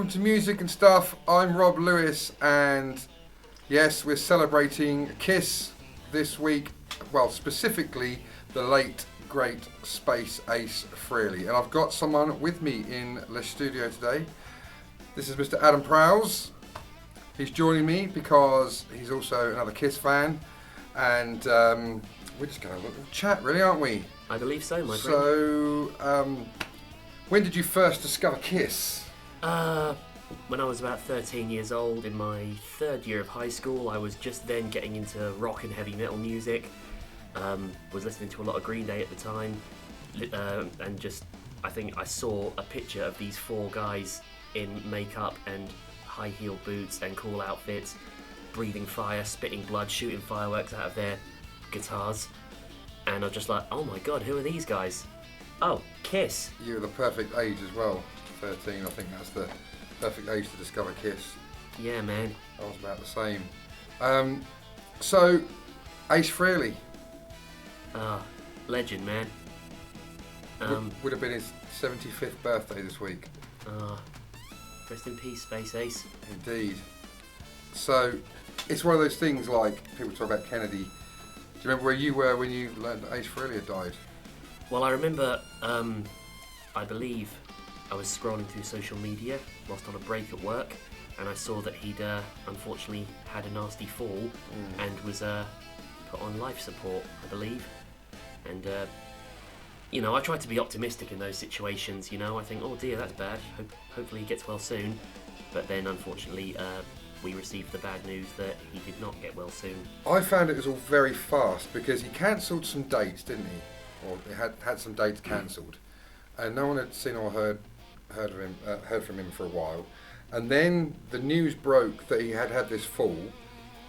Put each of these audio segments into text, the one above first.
welcome to Music and Stuff. I'm Rob Lewis, and yes, we're celebrating Kiss this week. Well, specifically the late, great Space Ace Frehley. And I've got someone with me in the studio today. This is Mr. Adam Prowse. He's joining me because he's also another Kiss fan, and we're just going to have a little chat, really, aren't we? I believe so, my friend. So, when did you first discover Kiss? When I was about 13 years old, in my third year of high school. I was just then getting into rock and heavy metal music. Was listening to a lot of Green Day at the time, and just, I think I saw a picture of these four guys in makeup and high heel boots and cool outfits, breathing fire, spitting blood, shooting fireworks out of their guitars, and I was just like, oh my god, who are these guys? Oh, Kiss. You were the perfect age as well, 13. I think that's the perfect age to discover Kiss. Yeah, man. I was about the same. So, Ace Frehley. Legend, man. Would have been his 75th birthday this week. Rest in peace, Space Ace. Indeed. So, it's one of those things like people talk about Kennedy. Do you remember where you were when you learned that Ace Frehley had died? Well, I remember, I believe I was scrolling through social media whilst on a break at work, and I saw that he'd unfortunately had a nasty fall and was put on life support, I believe. And, I try to be optimistic in those situations, I think, oh dear, that's bad, hopefully he gets well soon. But then, unfortunately, we received the bad news that he did not get well soon. I found it was all very fast because he cancelled some dates, didn't he? Or he had some dates cancelled, and no one had seen or heard from him for a while. And then the news broke that he had this fall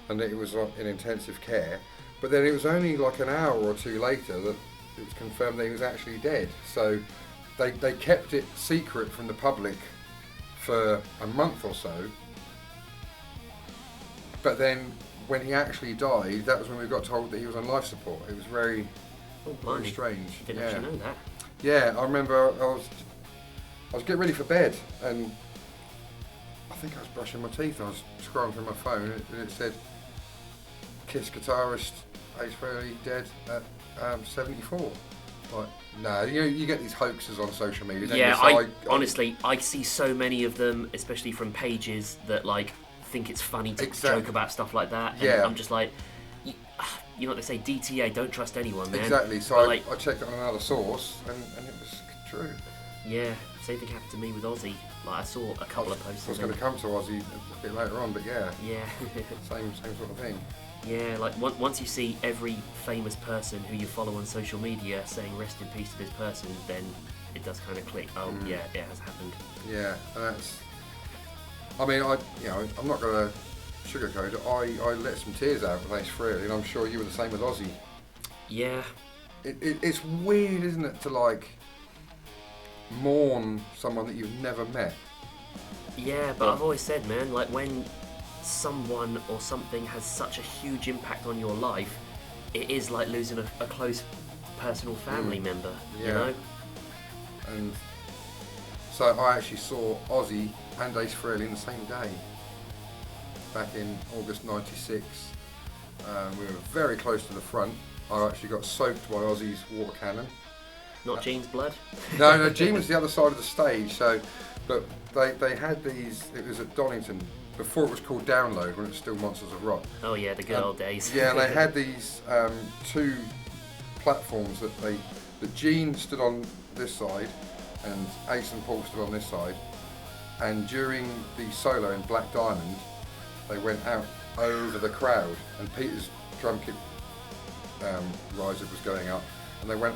and that he was in intensive care. But then it was only like an hour or two later that it was confirmed that he was actually dead. So they kept it secret from the public for a month or so. But then when he actually died, that was when we got told that he was on life support. It was very strange. Didn't actually know that. Yeah, I remember I was getting ready for bed, and I think I was brushing my teeth. I was scrolling through my phone, and it said Kiss guitarist Ace Frehley dead at 74. Like, no, you get these hoaxes on social media. Don't Yeah, you? So honestly, I see so many of them, especially from pages that think it's funny to joke about stuff like that. And I'm just like, you know what they say, DTA, don't trust anyone, man. Exactly. So I checked it on another source, and it was true. Yeah, same thing happened to me with Ozzy. I saw a couple of posts. I was going to come to Ozzy a bit later on, but yeah. Yeah. same sort of thing. Yeah, once you see every famous person who you follow on social media saying rest in peace to this person, then it does kind of click. Oh, yeah, it has happened. Yeah, that's. I mean, I'm not going to sugarcoat it. I let some tears out with Ace Frehley, and I'm sure you were the same with Ozzy. Yeah. It's weird, isn't it, to mourn someone that you've never met. Yeah, but I've always said, man, when someone or something has such a huge impact on your life, it is like losing a close personal family member, you know? And so I actually saw Ozzy and Ace Frehley in the same day, back in August '96. We were very close to the front. I actually got soaked by Ozzy's water cannon. Not Gene's blood? No, Gene was the other side of the stage. So, but they had these. It was at Donington before it was called Download, when it was still Monsters of Rock. Oh yeah, the good old days. Yeah, and they had these two platforms that Gene stood on this side, and Ace and Paul stood on this side. And during the solo in Black Diamond, they went out over the crowd, and Peter's drum kit riser was going up, and they went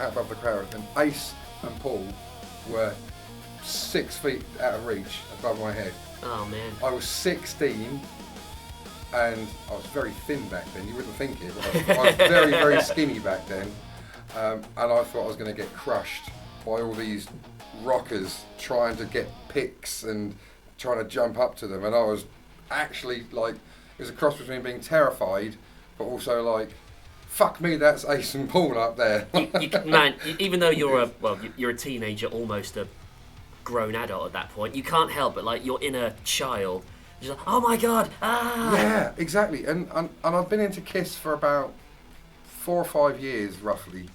out above the crowd, and Ace and Paul were 6 feet out of reach above my head. Oh man. I was 16, and I was very thin back then. You wouldn't think it, but I was very, very skinny back then. And I thought I was going to get crushed by all these rockers trying to get picks and trying to jump up to them. And I was actually it was a cross between being terrified, but also fuck me, that's Ace and Paul up there. Man, even though you're a teenager, almost a grown adult at that point. You can't help but like your inner child. You're like, oh my god! Ah! Yeah, exactly. And I've been into Kiss for about 4 or 5 years, roughly.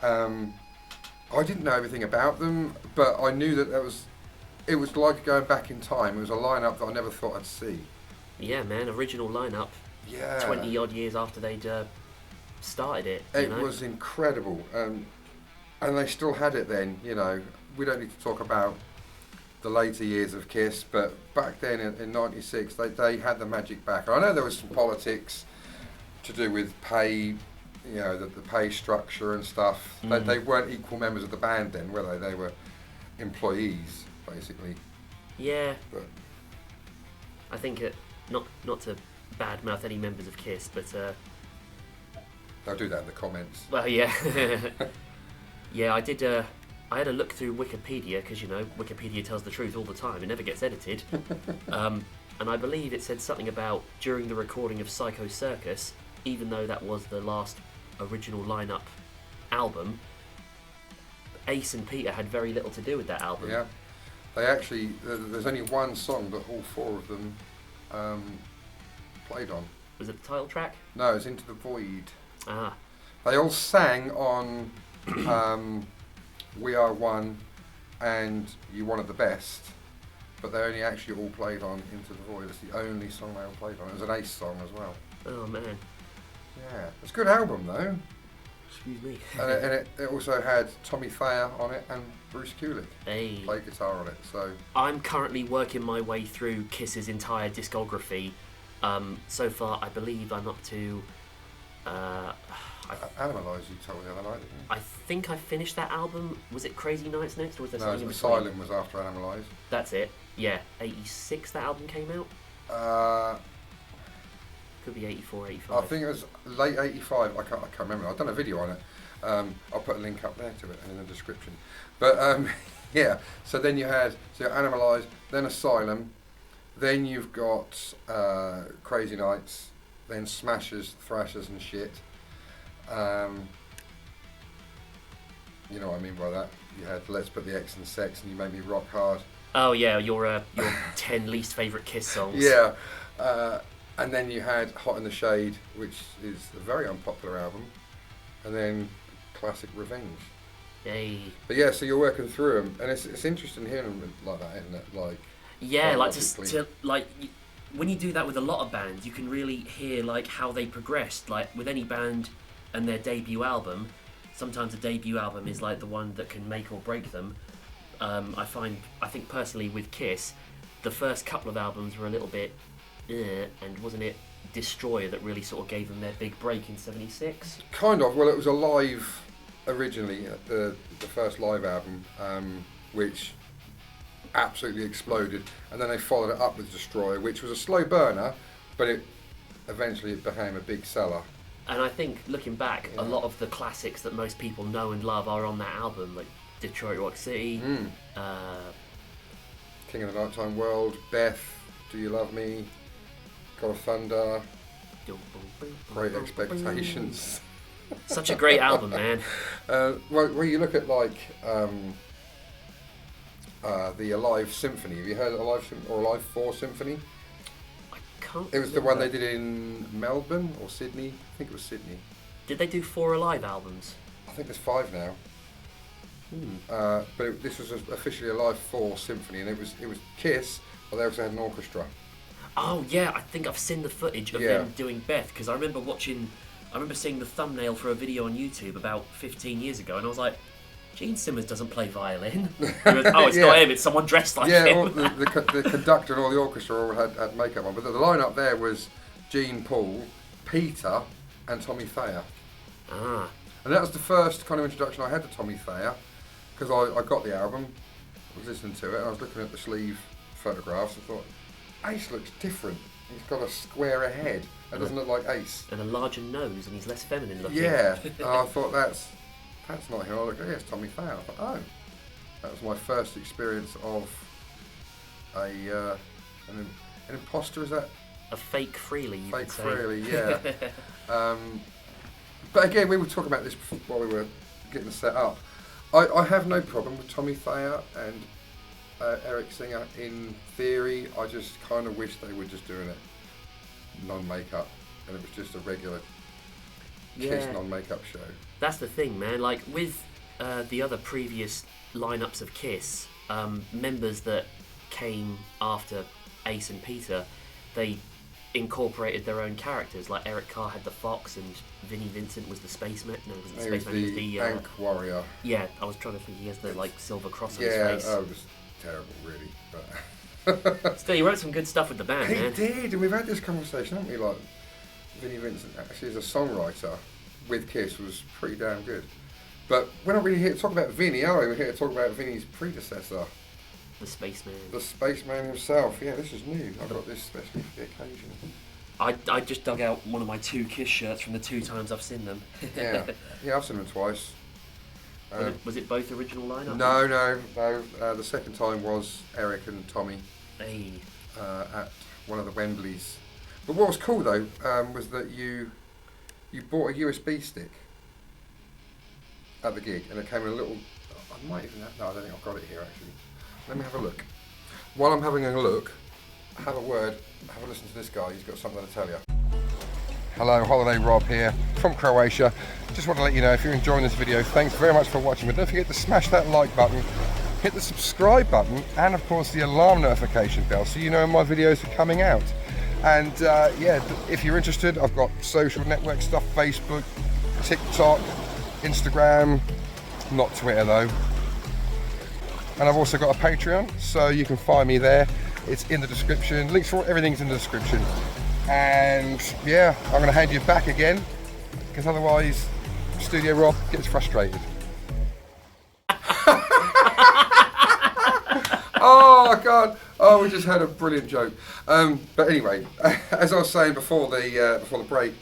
I didn't know everything about them, but I knew that it was like going back in time. It was a lineup that I never thought I'd see. Yeah, man, original lineup. Yeah. 20 odd years after they'd started it. It was incredible. And they still had it then, you know. We don't need to talk about the later years of Kiss, but back then in 96, they had the magic back. I know there was some politics to do with pay, you know, the pay structure and stuff. They weren't equal members of the band then, were they? They were employees, basically. Yeah. But I think not to badmouth any members of Kiss, but they'll do that in the comments. well, yeah, yeah. I had a look through Wikipedia because you know Wikipedia tells the truth all the time. It never gets edited, and I believe it said something about during the recording of Psycho Circus, even though that was the last original lineup album, Ace and Peter had very little to do with that album. Yeah, they actually there's only one song that all 4 of them played on. Was it the title track? No, it's Into the Void. Ah. They all sang on We Are One and You Wanted the Best, but they only actually all played on Into the Void. It's the only song they all played on. It was an Ace song as well. Oh man. Yeah, it's a good album though. Excuse me. And it also had Tommy Thayer on it and Bruce Kulick Hey. played guitar on it. So I'm currently working my way through Kiss's entire discography. So far, I believe I'm up to. Animalize, you told me the other night, didn't you? I think I finished that album. Was it Crazy Nights next, or was there No, something in Asylum between? was after Animalize. That's it. Yeah, 86 that album came out. Could be 84, 85. I think it was late 85. I can't remember. I've done a video on it. I'll put a link up there to it and in the description. But yeah, so then you had Animalize, then Asylum, then you've got Crazy Nights, then Smashers, Thrashers and shit. You know what I mean by that? You had Let's Put the X in Sex and You Made Me Rock Hard. Oh yeah, your 10 least favourite Kiss songs. Yeah. And then you had Hot in the Shade, which is a very unpopular album. And then classic Revenge. Hey. But yeah, so you're working through them, and it's interesting hearing them like that, isn't it? Like, yeah, like to like when you do that with a lot of bands, you can really hear like how they progressed. Like with any band and their debut album, sometimes a debut album is like the one that can make or break them. I think personally with Kiss, the first couple of albums were a little bit, and wasn't it Destroyer that really sort of gave them their big break in '76? Kind of. Well, it was a live originally, the first live album, which absolutely exploded, and then they followed it up with Destroyer, which was a slow burner, but it eventually became a big seller. And I think looking back, a lot of the classics that most people know and love are on that album, like Detroit Rock City, King of the Nighttime World, Beth, Do You Love Me, God of Thunder, Great Expectations. Such a great album, man. Well, you look at like the Alive Symphony. Have you heard of Alive 4 Symphony? I can't. It was the one they did in Melbourne or Sydney. I think it was Sydney. Did they do 4 Alive albums? I think there's 5 now. But this was officially Alive 4 Symphony, and it was Kiss, but they also had an orchestra. Oh yeah, I think I've seen the footage of them doing Beth, because I remember seeing the thumbnail for a video on YouTube about 15 years ago, and I was like, Gene Simmons doesn't play violin. It's not him, it's someone dressed like him. All the conductor and all the orchestra all had makeup on, but the lineup there was Gene, Paul, Peter, and Tommy Thayer. Ah. And that was the first kind of introduction I had to Tommy Thayer, because I got the album, I was listening to it, and I was looking at the sleeve photographs and thought, Ace looks different. He's got a squarer head. That doesn't look like Ace. And a larger nose, and he's less feminine looking. Yeah. And I thought that's not him. I looked at yes, Tommy Thayer. I thought, oh, that was my first experience of an imposter. Is that a fake Frehley? You fake could say. Frehley? Yeah. But again, we were talking about this while we were getting set up. I have no problem with Tommy Thayer and Eric Singer. In theory, I just kind of wish they were just doing it non-makeup, and it was just a regular Kiss non-makeup show. That's the thing, man. Like with the other previous lineups of Kiss, members that came after Ace and Peter, they incorporated their own characters. Like Eric Carr had the Fox, and Vinnie Vincent was the Spaceman. No, it wasn't the Spaceman. He was the Ankh Warrior. Yeah, I was trying to think. He has the like silver cross on his face. Yeah, it was terrible, really. But still, he wrote some good stuff with the band, man. He did, and we've had this conversation, haven't we? Like Vinnie Vincent, actually, as a songwriter with Kiss, was pretty damn good. But we're not really here to talk about Vinnie, are we? We're here to talk about Vinnie's predecessor. The Spaceman. The Spaceman himself. Yeah, this is new. I got this especially for the occasion. I just dug out one of my 2 Kiss shirts from the 2 times I've seen them. Yeah, I've seen them twice. Was it both original lineup? No. The second time was Eric and Tommy hey. At one of the Wembleys. But what was cool though was that you bought a USB stick at the gig, and it came in a little. I might even have. No, I don't think I've got it here actually. Let me have a look. While I'm having a look, have a listen to this guy. He's got something to tell you. Hello, Holiday Rob here from Croatia. Just want to let you know, if you're enjoying this video, thanks very much for watching. But don't forget to smash that like button, hit the subscribe button, and of course the alarm notification bell, so you know when my videos are coming out. And if you're interested, I've got social network stuff: Facebook, TikTok, Instagram, not Twitter though. And I've also got a Patreon, so you can find me there. It's in the description. Links for everything's in the description. And yeah, I'm going to hand you back again, because otherwise Studio Rob gets frustrated. Oh God! Oh, we just had a brilliant joke. But anyway, as I was saying before the break,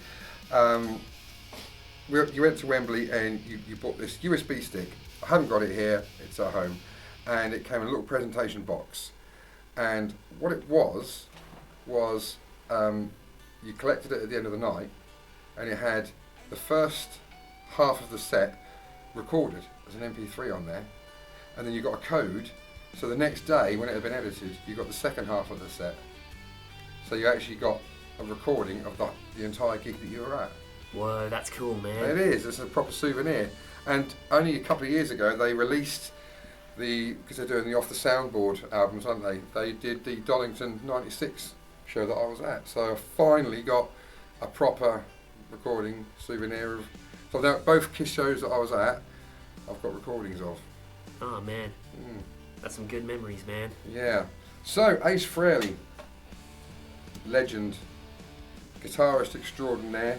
you went to Wembley and you bought this USB stick. I haven't got it here. It's at home, and it came in a little presentation box. And what it was you collected it at the end of the night, and it had the first half of the set recorded as an MP3 on there, and then you got a code. So the next day, when it had been edited, you got the second half of the set. So you actually got a recording of the entire gig that you were at. Whoa, that's cool, man. It is. It's a proper souvenir. And only a couple of years ago, they released because they're doing the Off the Soundboard albums, aren't they? They did the Dollington '96 show that I was at. So I finally got a proper recording souvenir of. So now both Kiss shows that I was at, I've got recordings of. Oh man, that's some good memories, man. Yeah. So Ace Frehley, legend, guitarist extraordinaire.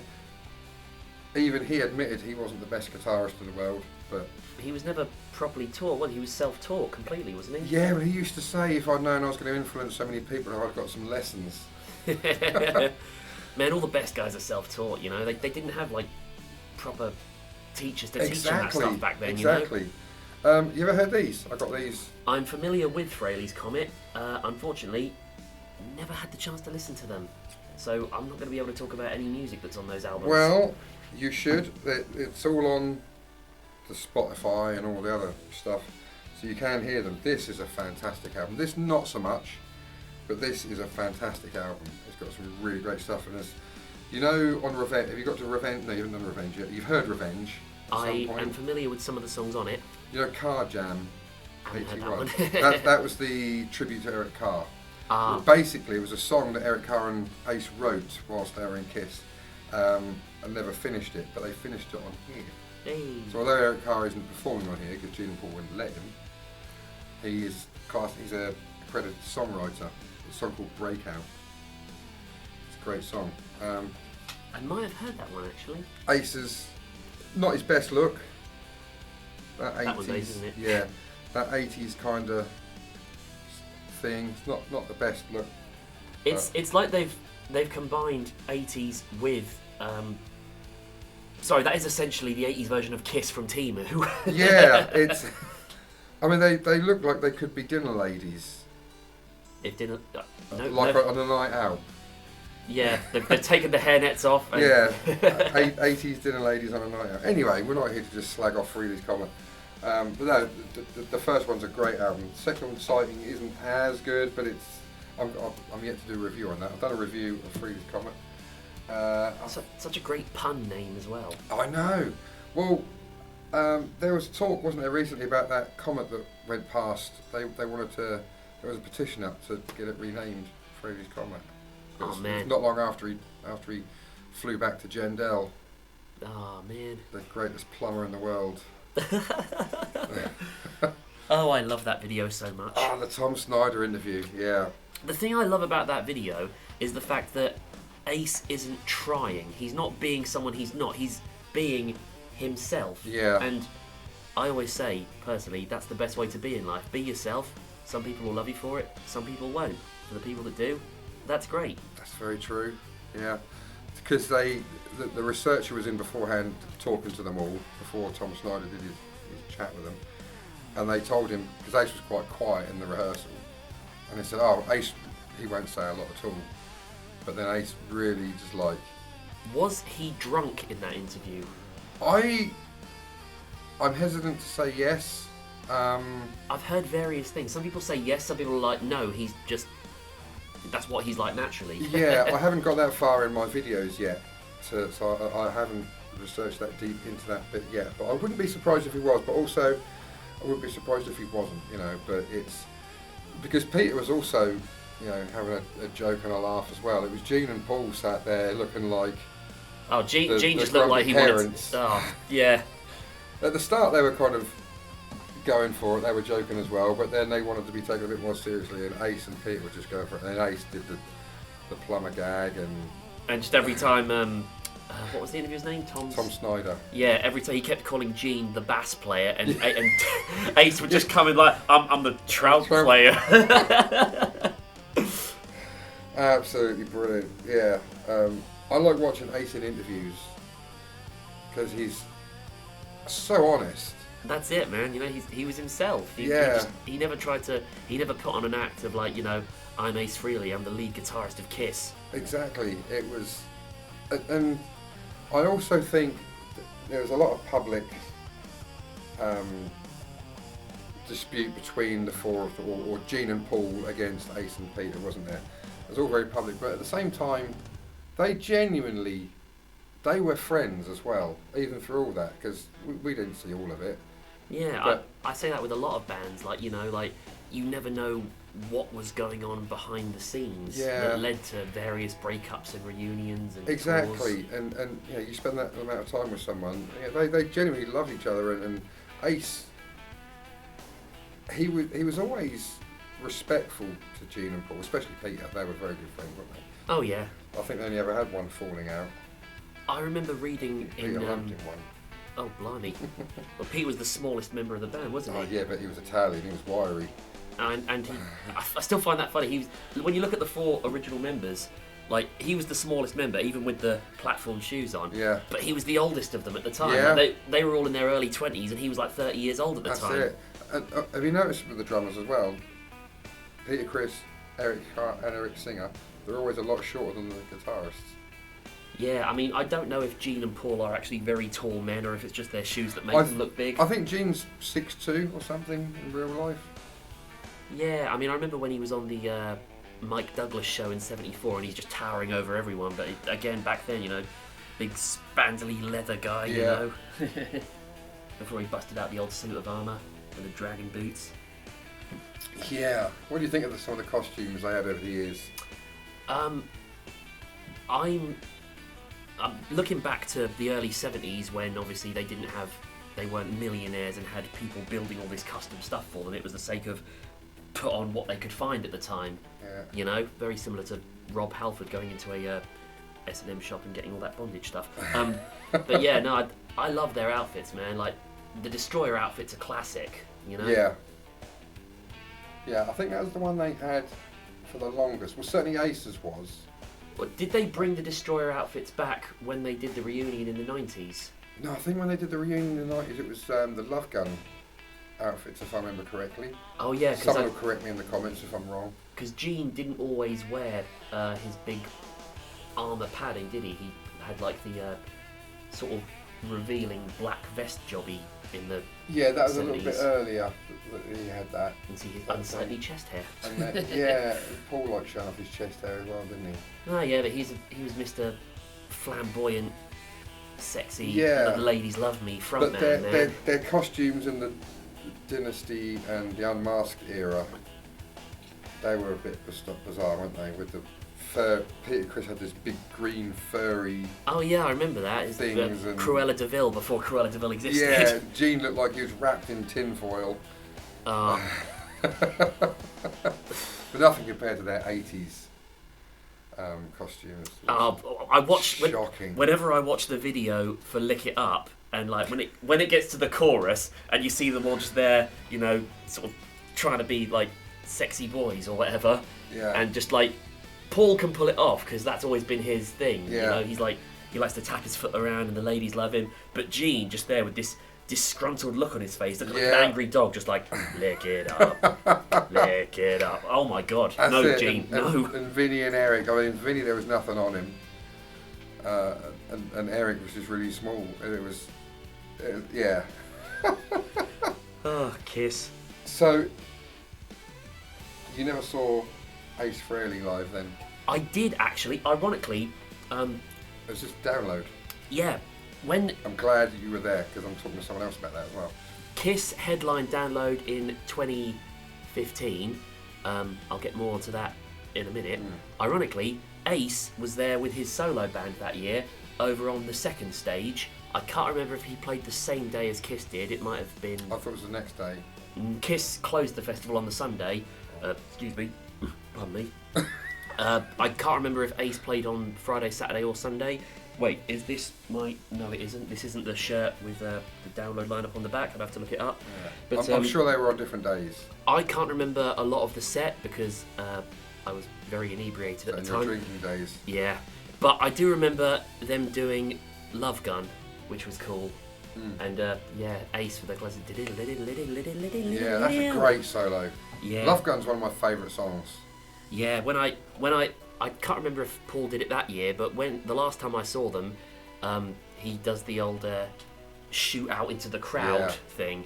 Even he admitted he wasn't the best guitarist in the world, but he was never properly taught. Well, he was self-taught completely, wasn't he? Yeah, but he used to say, if I'd known I was going to influence so many people, I'd got some lessons. Man, all the best guys are self-taught, you know. They didn't have like proper teachers to teach them that stuff back then. Exactly. You know? You ever heard these? I got these. I'm familiar with Frehley's Comet. Unfortunately, never had the chance to listen to them, so I'm not going to be able to talk about any music that's on those albums. Well, you should. It's all on the Spotify and all the other stuff, so you can hear them. This is a fantastic album. This not so much, but this is a fantastic album. It's got some really great stuff in this. You know, on Revenge, have you got to Revenge? No, you haven't done Revenge yet. You've heard Revenge. I am familiar with some of the songs on it. You know, Car Jam, I haven't heard 81. that one. that was the tribute to Eric Carr. Well, basically, it was a song that Eric Carr and Ace wrote whilst they were in Kiss, and never finished it, but they finished it on here. Hey. So although Eric Carr isn't performing on here because Gene and Paul wouldn't let him, he's a accredited songwriter. A song called Breakout. It's a great song. I might have heard that one actually. Ace's not his best look. That 80s, was Ace, isn't it? Yeah, that 80s kind of thing. It's not the best look. It's like they've combined 80s with. Sorry, that is essentially the 80s version of Kiss from Timu. Yeah, it's. I mean, they look like they could be dinner ladies. If dinner, on a night out. Yeah, they've taken the hairnets off. And Yeah, 80s dinner ladies on a night out. Anyway, we're not here to just slag off Frehley's Comet. But no, the first one's a great album. The second one, Sighting, isn't as good, but I'm yet to do a review on that. I've done a review of Frehley's Comet. Such a great pun name as well. I know. Well, there was talk, wasn't there, recently about that comet that went past. They wanted to. There was a petition up to get it renamed Frehley's Comet. It was not long after he flew back to Jendel. Oh man. The greatest plumber in the world. Oh, I love that video so much. Oh, the Tom Snyder interview, yeah. The thing I love about that video is the fact that Ace isn't trying. He's not being someone he's not. He's being himself. Yeah. And I always say, personally, that's the best way to be in life. Be yourself. Some people will love you for it. Some people won't. For the people that do, that's great. That's very true, yeah. Because the researcher was in beforehand talking to them all before Tom Snyder did his chat with them, and they told him, because Ace was quite quiet in the rehearsal, and they said, oh, Ace, he won't say a lot at all, but then Ace really just like... Was he drunk in that interview? I'm hesitant to say yes. I've heard various things. Some people say yes, some people are like, no, he's just... That's what he's like naturally. Yeah, I haven't got that far in my videos yet, so I haven't researched that deep into that bit yet. But I wouldn't be surprised if he was, but also I wouldn't be surprised if he wasn't, you know. But it's because Peter was also, you know, having a joke and a laugh as well. It was Gene and Paul sat there looking like... Oh, Gene just looked like he wanted to... Oh, yeah. At the start they were kind of going for it, they were joking as well, but then they wanted to be taken a bit more seriously, and Ace and Peter were just going for it, and then Ace did the plumber gag, and just every time, what was the interviewer's name? Tom Snyder. Yeah, every time he kept calling Gene the bass player, and Ace would just come in like, I'm the trout player. Absolutely brilliant, yeah. I like watching Ace in interviews, because he's so honest. That's it, man. You know, he was himself. He never tried to. He never put on an act of like, you know, I'm Ace Frehley. I'm the lead guitarist of Kiss. Exactly. It was, and I also think there was a lot of public dispute between the four of them, or Gene and Paul against Ace and Peter, wasn't there? It was all very public, but at the same time, they were friends as well, even through all that, because we didn't see all of it. Yeah, I say that with a lot of bands, like, you know, like, you never know what was going on behind the scenes that led to various breakups and reunions and exactly, tours. and you know, you spend that amount of time with someone, they genuinely loved each other, and Ace, he was always respectful to Gene and Paul, especially Peter. They were very good friends, weren't they? Oh yeah. I think they only ever had one falling out. I remember reading Peter loved him one. Oh, blimey. Well, Pete was the smallest member of the band, wasn't he? Oh, yeah, but he was Italian, he was wiry. And he, I still find that funny. When you look at the four original members, like, he was the smallest member, even with the platform shoes on. Yeah. But he was the oldest of them at the time. Yeah. Like, they were all in their early 20s, and he was like 30 years old at the time. That's it. And, have you noticed with the drummers as well? Peter Criss, Eric Hart, and Eric Singer, they're always a lot shorter than the guitarists. Yeah, I mean, I don't know if Gene and Paul are actually very tall men, or if it's just their shoes that make them look big. I think Gene's 6'2" or something in real life. Yeah, I mean, I remember when he was on the Mike Douglas show in '74, and he's just towering over everyone. But again, back then, you know, big spandly leather guy, you know. Before he busted out the old suit of armour and the dragon boots. Yeah. What do you think of some of the costumes they had over the years? I'm looking back to the early '70s when obviously they weren't millionaires and had people building all this custom stuff for them. It was the sake of put on what they could find at the time. Yeah. You know, very similar to Rob Halford going into a S&M shop and getting all that bondage stuff. But yeah, no, I love their outfits, man. Like, the Destroyer outfit's a classic, you know? Yeah. Yeah, I think that was the one they had for the longest. Well, certainly Ace's was. But did they bring the Destroyer outfits back when they did the reunion in the 90s? No, I think when they did the reunion in the 90s, it was the Love Gun outfits, if I remember correctly. Oh yeah, someone will correct me in the comments if I'm wrong. Because Gene didn't always wear his big armour padding, did he? He had like the sort of revealing black vest jobby in the Yeah, that was a little bit 70s. earlier that he had that. And see his unsightly chest hair. And then, yeah, Paul liked showing off his chest hair as well, didn't he? Oh yeah, but he was Mr. Flamboyant, sexy, Yeah. the ladies love me But frontman. their costumes in the Dynasty and the Unmasked era, they were a bit bizarre, weren't they? With the fur, Peter Criss had this big green furry. Oh yeah, I remember that. It's Things and- Cruella de Vil before Cruella de Vil existed. Yeah, Gene looked like he was wrapped in tinfoil. Oh, But nothing compared to their 80s costumes. I watched Shocking. whenever I watch the video for Lick It Up, and like when it gets to the chorus and you see them all just there, you know, sort of trying to be like sexy boys or whatever, Yeah. and just like Paul can pull it off because that's always been his thing. Yeah. You know, he's like he likes to tap his foot around and the ladies love him, but Gene just there with this disgruntled look on his face, looking like an Yeah. angry dog, just like lick it up, lick it up. Oh my God, That's no, it. Gene, and, no. And Vinny and Eric. I mean, Vinny, there was nothing on him, and Eric was just really small. And it was yeah. Oh, Kiss. So you never saw Ace Frehley live then? I did actually, ironically, It was just download. yeah, when I'm glad you were there because I'm talking to someone else about that as well. Kiss headline download in 2015, I'll get more onto that in a minute. Ironically, Ace was there with his solo band that year over on the second stage. I can't remember if he played the same day as Kiss did. It might have been. I thought it was the next day. Kiss closed the festival on the Sunday. Excuse me. Pardon me. I can't remember if Ace played on Friday, Saturday, or Sunday. Wait, is this my... No, it isn't. This isn't the shirt with the download lineup on the back. I'd have to look it up. Yeah. But I'm sure they were on different days. I can't remember a lot of the set because I was very inebriated at In the your time. drinking days. Yeah. But I do remember them doing Love Gun, which was cool. And yeah, Ace with the close. Yeah, that's a great solo. Yeah. Love Gun's one of my favourite songs. Yeah, when I can't remember if Paul did it that year, but when the last time I saw them, he does the old shoot out into the crowd Yeah. thing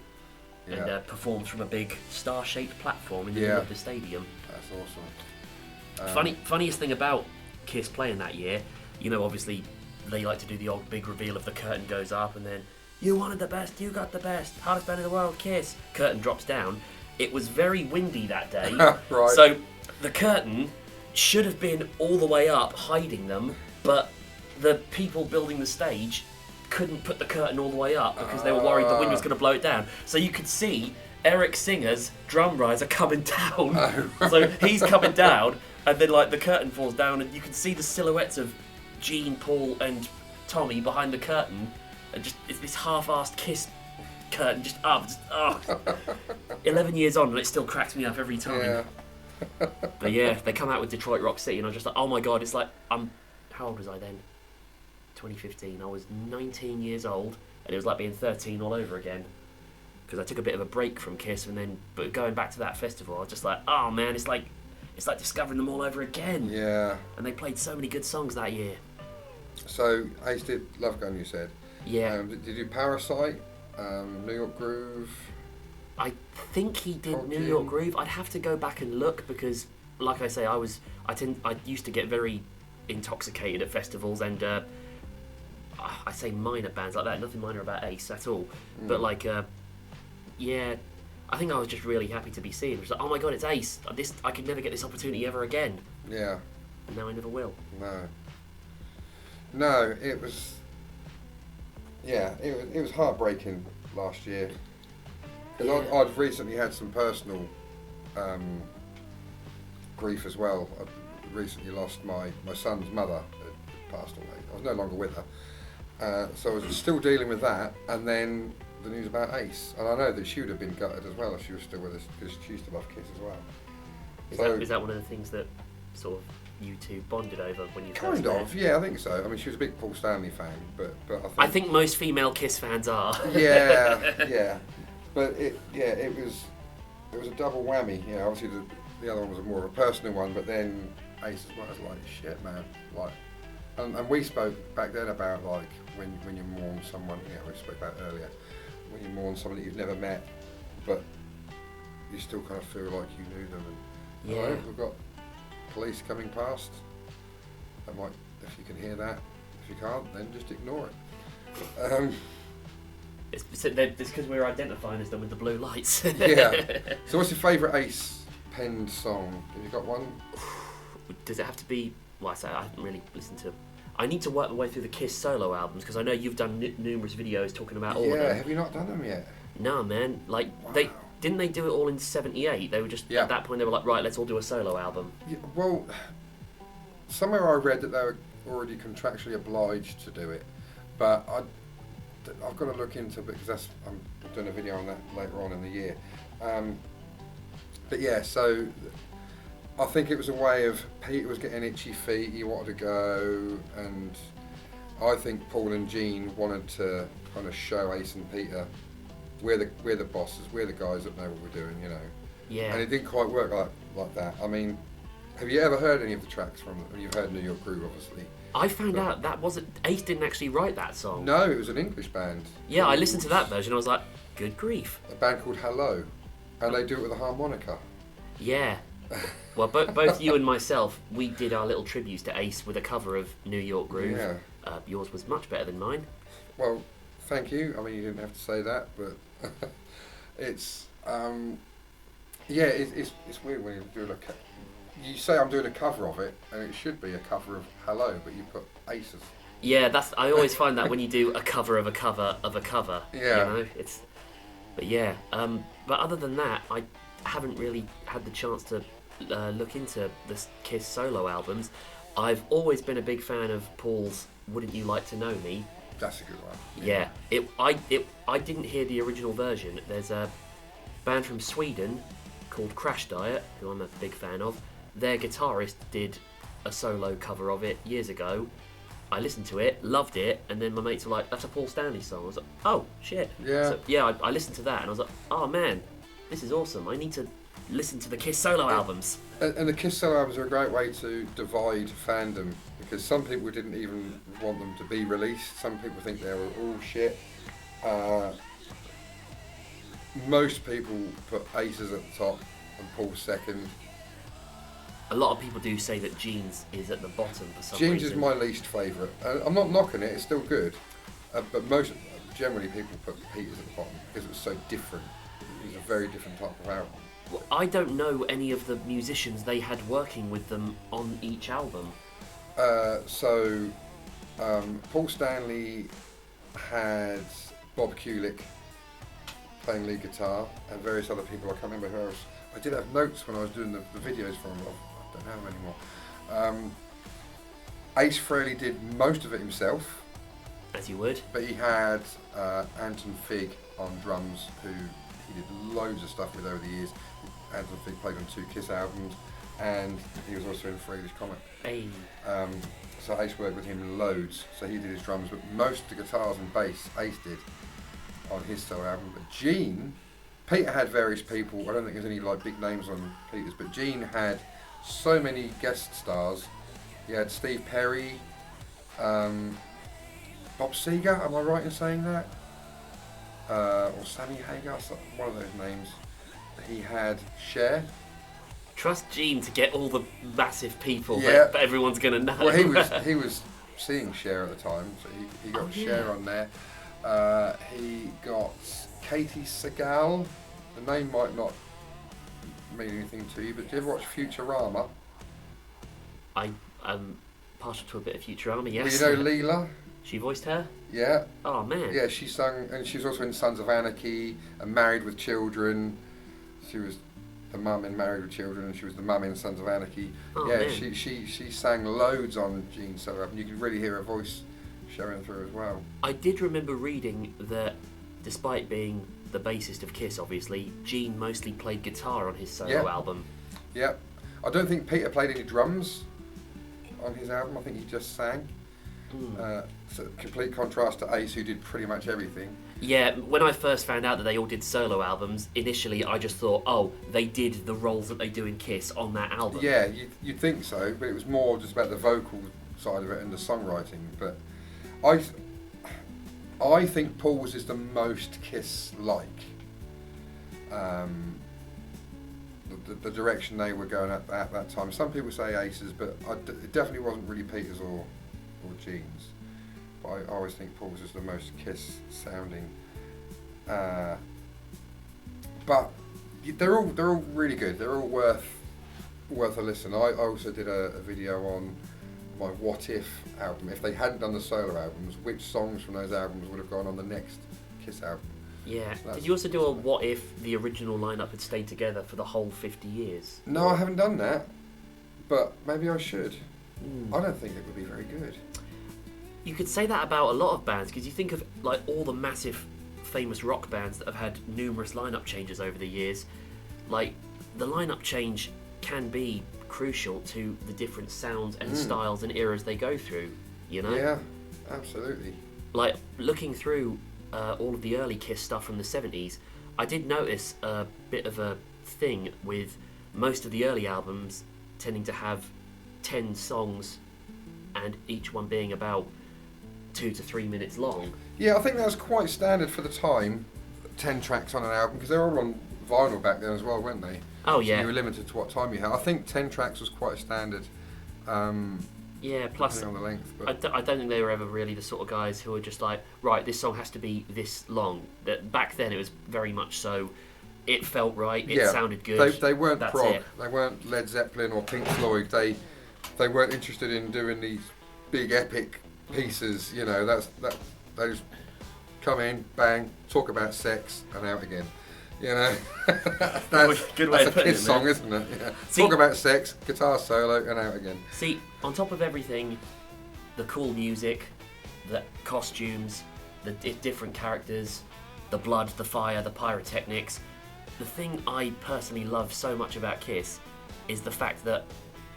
and Yeah. performs from a big star-shaped platform in the Yeah. middle of the stadium. That's awesome. Funniest thing about Kiss playing that year, you know, obviously they like to do the old big reveal of the curtain goes up and then you wanted the best, you got the best, hardest band in the world, Kiss. Curtain drops down. It was very windy that day, Right. so the curtain should have been all the way up, hiding them, but the people building the stage couldn't put the curtain all the way up because they were worried the wind was going to blow it down. So you could see Eric Singer's drum riser coming down. So he's coming down, and then like the curtain falls down, and you can see the silhouettes of Gene, Paul, and Tommy behind the curtain, and just it's this half-assed Kiss curtain just up. 11 years on, and it still cracks me up every time. Yeah. But yeah, they come out with Detroit Rock City, and I was just like, oh my God, it's like how old was I then? 2015. I was 19 years old, and it was like being 13 all over again. Because I took a bit of a break from Kiss, and then but going back to that festival, I was just like, oh man, it's like discovering them all over again. Yeah. And they played so many good songs that year. So Ace did Love Gun, you said. Yeah. Did you do Parasite? New York Groove? I think he did Talking. New York Groove. I'd have to go back and look because, like I say, I used to get very intoxicated at festivals, and I say minor bands like that. Nothing minor about Ace at all. But like, yeah, I think I was just really happy to be seen. It was like, oh my God, it's Ace. I could never get this opportunity ever again. Yeah. And now I never will. No, it was. Yeah, it was heartbreaking last year. Because Yeah. I'd recently had some personal grief as well. I recently lost my son's mother, had passed away. I was no longer with her. So I was still dealing with that, and then the news about Ace. And I know that she would have been gutted as well if she was still with us, because she used to love Kiss as well. Is that one of the things that sort of you two bonded over when you first Kind met? of, yeah, I think so. I mean, she was a big Paul Stanley fan, but I think most female Kiss fans are. yeah. But it was a double whammy. You know, obviously the other one was more of a personal one, but then Ace was like, shit, man, like And we spoke back then about like when you mourn someone. Yeah, we spoke about earlier. When you mourn someone that you've never met, but you still kind of feel like you knew them. And Yeah. alright, we've got police coming past. That might, if you can hear that. If you can't, then just ignore it. It's because we're identifying as them with the blue lights. Yeah. So what's your favourite Ace penned song? Have you got one? Does it have to be? Well, I say I haven't really listened to. I need to work my way through the Kiss solo albums because I know you've done numerous videos talking about all of Yeah, them. have you not done them yet? No, man. Like Wow. they do it all in '78. They were just Yeah. at that point they were like, right, let's all do a solo album. Yeah, well, somewhere I read that they were already contractually obliged to do it, but I've got to look into it because I'm doing a video on that later on in the year. But yeah, so I think it was a way of Peter was getting itchy feet, he wanted to go, and I think Paul and Gene wanted to kind of show Ace and Peter we're the bosses, we're the guys that know what we're doing, you know. Yeah. And it didn't quite work like that. I mean, have you ever heard any of the tracks from them? You've heard New York Groove, obviously. I found out that wasn't Ace didn't actually write that song. No, it was an English band. Yeah, I listened to that version. I was like, good grief. A band called Hello, and they do it with a harmonica. Yeah. Well, both you and myself, we did our little tributes to Ace with a cover of New York Groove. Yeah. Yours was much better than mine. Well, thank you. I mean, you didn't have to say that, but it's it's weird when you're doing you say I'm doing a cover of it, and it should be a cover of Hello, but you put Aces. Yeah, I always find that when you do a cover of a cover of a cover. Yeah. You know, but yeah. But other than that, I haven't really had the chance to look into the Kiss solo albums. I've always been a big fan of Paul's "Wouldn't You Like to Know Me." That's a good one. Yeah. I didn't hear the original version. There's a band from Sweden called Crash Diet, who I'm a big fan of. Their guitarist did a solo cover of it years ago. I listened to it, loved it, and then my mates were like, that's a Paul Stanley song. I was like, oh, shit. Yeah. So, yeah, I listened to that, and I was like, oh, man, this is awesome. I need to listen to the Kiss solo albums. And the Kiss solo albums are a great way to divide fandom, because some people didn't even want them to be released. Some people think they were all shit. Most people put Aces at the top and Paul second. A lot of people do say that Gene's is at the bottom for some Jeans reason. is my least favourite. I'm not knocking it, it's still good. But generally people put Peter's at the bottom because it was so different. It was a very different type of album. Well, I don't know any of the musicians they had working with them on each album. Paul Stanley had Bob Kulick playing lead guitar and various other people. I can't remember who else. I did have notes when I was doing the videos for him. I don't have them anymore. Ace Frehley did most of it himself. As you would. But he had Anton Fig on drums, who he did loads of stuff with over the years. Anton Fig played on 2 Kiss albums, and he was also in Frehley's Comet. Hey. So Ace worked with him loads, so he did his drums, but most of the guitars and bass Ace did on his solo album. But Gene, Peter had various people. I don't think there's any like big names on Peter's, but Gene had so many guest stars. He had Steve Perry, Bob Seger, am I right in saying that? Or Sammy Hagar, one of those names. He had Cher. Trust Gene to get all the massive people Yeah. that everyone's going to know. Well, he was seeing Cher at the time, so he got Cher yeah. on there. He got Katie Sagal. The name might not mean anything to you, but do you ever watch Futurama? I'm partial to a bit of Futurama, yes. Well, you know Leela? She voiced her? Yeah. Oh, man. Yeah, she sung, and she was also in Sons of Anarchy and Married with Children. She was the mum in Married with Children, and she was the mum in Sons of Anarchy. Oh, yeah, man. she sang loads on Gene's solo album. You can really hear her voice showing through as well. I did remember reading that despite being the bassist of Kiss, obviously, Gene mostly played guitar on his solo album. Yeah. I don't think Peter played any drums on his album. I think he just sang. So complete contrast to Ace, who did pretty much everything. Yeah, when I first found out that they all did solo albums, initially I just thought, oh, they did the roles that they do in Kiss on that album. Yeah, you'd think so, but it was more just about the vocal side of it and the songwriting. But I think Paul's is the most Kiss-like. The direction they were going at that time. Some people say Ace's, but it definitely wasn't really Peter's or Gene's. But I always think Paul's is the most Kiss sounding. But they're all really good. They're all worth a listen. I also did a video on my What If album. If they hadn't done the solo albums, which songs from those albums would have gone on the next Kiss album? Yeah. Did you also do a what if the original lineup had stayed together for the whole 50 years? No, I haven't done that, but maybe I should. I don't think it would be very good. You could say that about a lot of bands, because you think of like all the massive famous rock bands that have had numerous lineup changes over the years. Like, the lineup change can be crucial to the different sounds and styles and eras they go through, you know? Yeah, absolutely. Like, looking through all of the early Kiss stuff from the 70s, I did notice a bit of a thing with most of the early albums tending to have 10 songs and each one being about 2 to 3 minutes long. Yeah, I think that was quite standard for the time, 10 tracks on an album, because they were all on vinyl back then as well, weren't they? Oh, So yeah. you were limited to what time you had. I think 10 tracks was quite a standard. Yeah, plus Depending on the length, but I don't think they were ever really the sort of guys who were just like, right, this song has to be this long. That back then it was very much so. It felt right. It sounded good. They weren't That's prog. it. They weren't Led Zeppelin or Pink Floyd. They weren't interested in doing these big epic pieces. You know, they just come in, bang, talk about sex, and out again. You know, Good way that's of a putting Kiss it, song, man. isn't it? Yeah. See- Talk about sex, guitar solo, and out again. See, on top of everything, the cool music, the costumes, the different characters, the blood, the fire, the pyrotechnics, the thing I personally love so much about Kiss is the fact that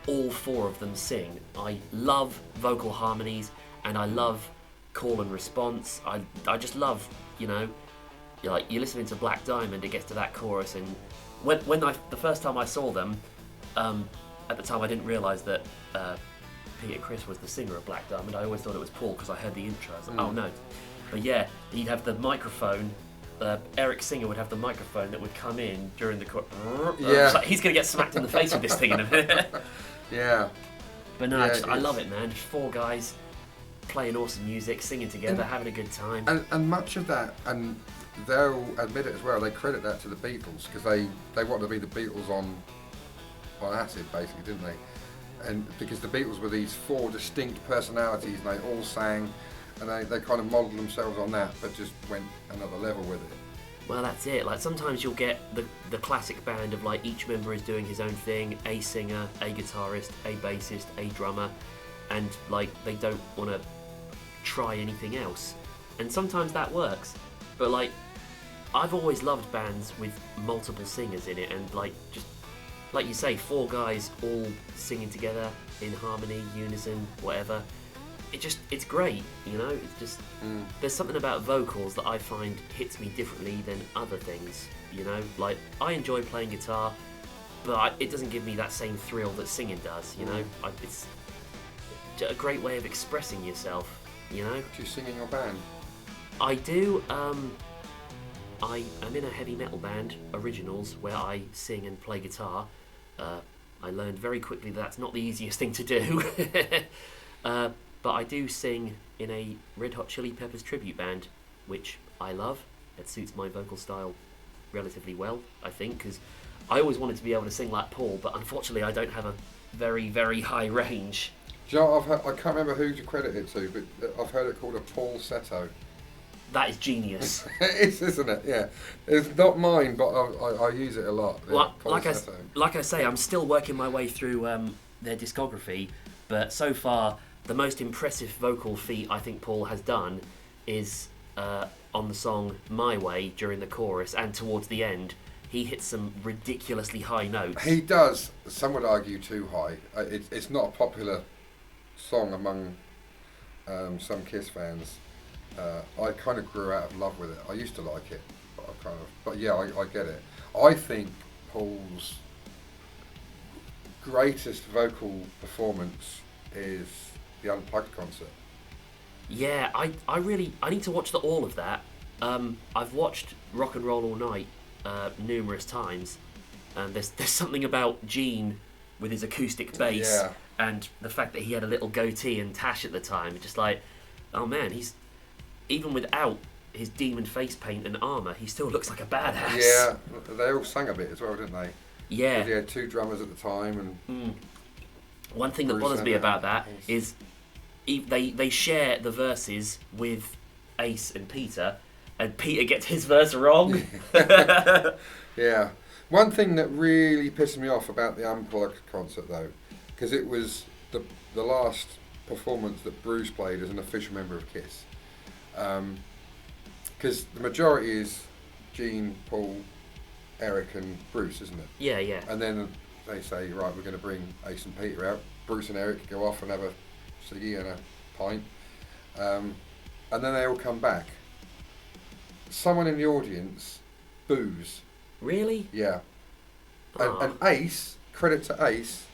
all four of them sing. I love vocal harmonies, and I love call and response. I just love, you know, like, you're listening to Black Diamond, it gets to that chorus, and the first time I saw them, at the time I didn't realise that Peter Criss was the singer of Black Diamond. I always thought it was Paul because I heard the intro. I was like, oh no. But yeah, he'd have the microphone. Eric Singer would have the microphone that would come in during the chorus. Yeah. Like, he's going to get smacked in the face with this thing in a minute. Yeah. But no, Yeah, I love it, man. Just four guys playing awesome music, singing together, having a good time. And much of that, and they'll admit it as well, they credit that to the Beatles, because they wanted to be the Beatles on acid, basically, didn't they? And because the Beatles were these four distinct personalities, and they all sang, and they kind of modelled themselves on that, but just went another level with it. Well, that's it. Like, sometimes you'll get the classic band of, like, each member is doing his own thing, a singer, a guitarist, a bassist, a drummer, and, like, they don't want to try anything else. And sometimes that works. But, like, I've always loved bands with multiple singers in it, and, like, just, like you say, four guys all singing together in harmony, unison, whatever. It's great, you know. It's just there's something about vocals that I find hits me differently than other things, you know. Like, I enjoy playing guitar, but it doesn't give me that same thrill that singing does, you know. It's a great way of expressing yourself, you know. Do you sing in your band? I do. I am in a heavy metal band, Originals, where I sing and play guitar. I learned very quickly that that's not the easiest thing to do. But I do sing in a Red Hot Chili Peppers tribute band, which I love. It suits my vocal style relatively well, I think, because I always wanted to be able to sing like Paul, but unfortunately I don't have a very, very high range. Do you know, I can't remember who to credit it to, but I've heard it called a falsetto. That is genius. It is, isn't it? Yeah. It's not mine, but I use it a lot. Yeah, Like I say, I'm still working my way through their discography, but so far the most impressive vocal feat I think Paul has done is on the song My Way during the chorus, and towards the end he hits some ridiculously high notes. He does. Some would argue too high. It's not a popular song among some Kiss fans. I kind of grew out of love with it. I used to like it, but yeah, I get it. I think Paul's greatest vocal performance is the Unplugged concert. Yeah, I need to watch all of that. I've watched Rock and Roll All Night numerous times, and there's something about Gene with his acoustic bass and the fact that he had a little goatee and tash at the time. Just like, oh man, he's even without his demon face paint and armour, he still looks like a badass. Yeah, they all sang a bit as well, didn't they? Yeah. He had 2 drummers at the time, and one thing that bothers me about that is they share the verses with Ace and Peter, and Peter gets his verse wrong. Yeah. One thing that really pissed me off about the Unplugged concert, though, because it was the last performance that Bruce played as an official member of Kiss. Because the majority is Gene, Paul, Eric and Bruce, isn't it? Yeah, yeah. And then they say, right, we're going to bring Ace and Peter out. Bruce and Eric go off and have a ciggy and a pint. And then they all come back. Someone in the audience boos. Really? Yeah. And Ace, credit to Ace,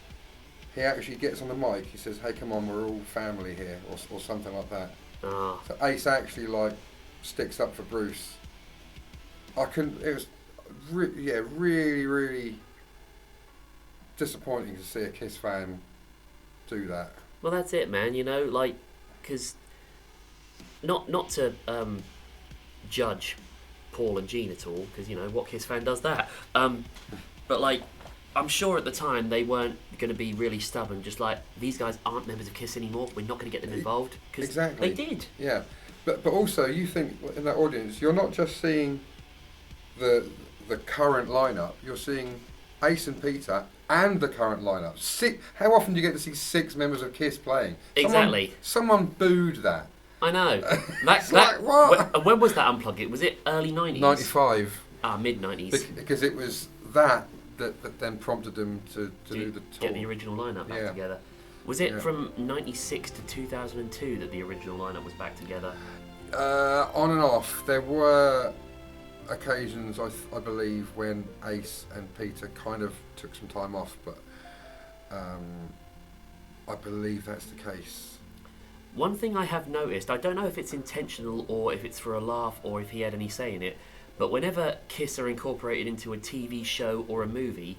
he actually gets on the mic, he says, hey, come on, we're all family here, or something like that. So Ace actually, like, sticks up for Bruce. It was, really, really disappointing to see a Kiss fan do that. Well, that's it, man, you know, like, because not to judge Paul and Gene at all, because, you know, what Kiss fan does that? But, like, I'm sure at the time they weren't going to be really stubborn, just like, these guys aren't members of Kiss anymore, we're not going to get them involved. Cause exactly. They did. Yeah. But also, you think, in that audience, you're not just seeing the current lineup, you're seeing Ace and Peter and the current lineup. How often do you get to see 6 members of Kiss playing? Exactly. Someone booed that. I know. Like, what? When was that Unplugged? Was it early 90s? 95. Mid-90s. Because it was that then prompted them to do the tour. Get the original lineup back together. Was it from 96 to 2002 that the original lineup was back together? On and off. There were occasions, I believe, when Ace and Peter kind of took some time off, but I believe that's the case. One thing I have noticed, I don't know if it's intentional or if it's for a laugh or if he had any say in it, but whenever Kiss are incorporated into a TV show or a movie,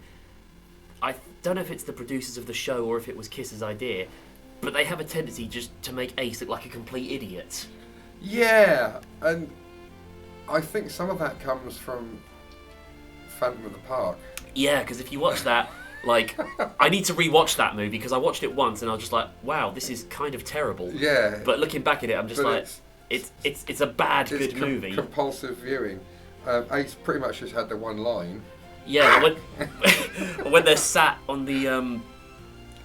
I don't know if it's the producers of the show or if it was Kiss's idea, but they have a tendency just to make Ace look like a complete idiot. Yeah, and I think some of that comes from Phantom of the Park. Yeah, because if you watch that, like, I need to rewatch that movie because I watched it once and I was just like, wow, this is kind of terrible. Yeah. But looking back at it, I'm just like, it's a bad good movie. Compulsive viewing. Ace pretty much just had the one line. Yeah, when they're sat on the